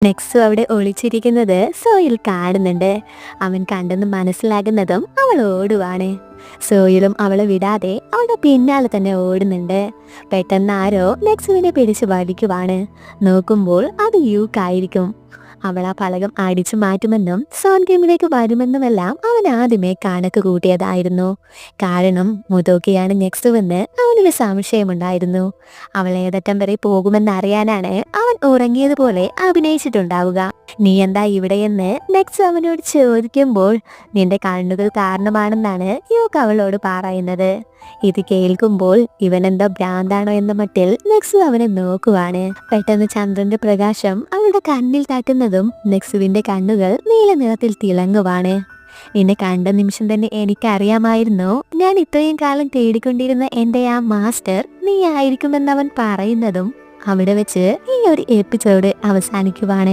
Next അവിടെ ഒളിച്ചിരിക്കുന്നത് soil കാണുന്നുണ്ട്. അവൻ കണ്ടെന്ന് മനസ്സിലാകുന്നതും അവൾ ഓടുവാണ്. സോയിലും അവളെ വിടാതെ അവളുടെ പിന്നാലെ തന്നെ ഓടുന്നുണ്ട്. പെട്ടെന്ന് ആരോ നെക്സുവിനെ പിടിച്ച് വലിക്കുവാണ്. നോക്കുമ്പോൾ അത് യൂക്കായിരിക്കും. അവൾ ആ ഫലകം അടിച്ചു മാറ്റുമെന്നും സോൺ ഗെയിമിലേക്ക് വരുമെന്നുമെല്ലാം അവൻ ആദ്യമേ കണക്ക് കൂട്ടിയതായിരുന്നു. കാരണം മുതോക്കിയാണ് നെക്സുവെന്ന് അവനൊരു സംശയമുണ്ടായിരുന്നു. അവൾ ഏതറ്റം വരെ പോകുമെന്നറിയാനാണ് അവൻ ഉറങ്ങിയതുപോലെ അഭിനയിച്ചിട്ടുണ്ടാവുക. നീ എന്താ ഇവിടെയെന്ന് നെക്സ് അവനോട് ചോദിക്കുമ്പോൾ നിന്റെ കണ്ണുകൾ കാരണമാണെന്നാണ് യൂക്ക് അവളോട് പറയുന്നത്. ഇത് കേൾക്കുമ്പോൾ ഇവനെന്തോ ഭ്രാന്താണോ എന്ന മട്ടിൽ നെക്സു അവനെ നോക്കുവാണ്. പെട്ടെന്ന് ചന്ദ്രന്റെ പ്രകാശം അവളുടെ കണ്ണിൽ തട്ടുന്നതും നെക്സുവിന്റെ കണ്ണുകൾ നീല നിറത്തിൽ തിളങ്ങുവാണ്. നിന്നെ കണ്ട നിമിഷം തന്നെ എനിക്കറിയാമായിരുന്നു ഞാൻ ഇത്രയും കാലം തേടിക്കൊണ്ടിരുന്ന എൻ്റെ ആ മാസ്റ്റർ നീ ആയിരിക്കുമെന്നവൻ പറയുന്നതും അവിടെ വെച്ച് ഈ ഒരു എപ്പിസോഡ് അവസാനിക്കുവാണ്.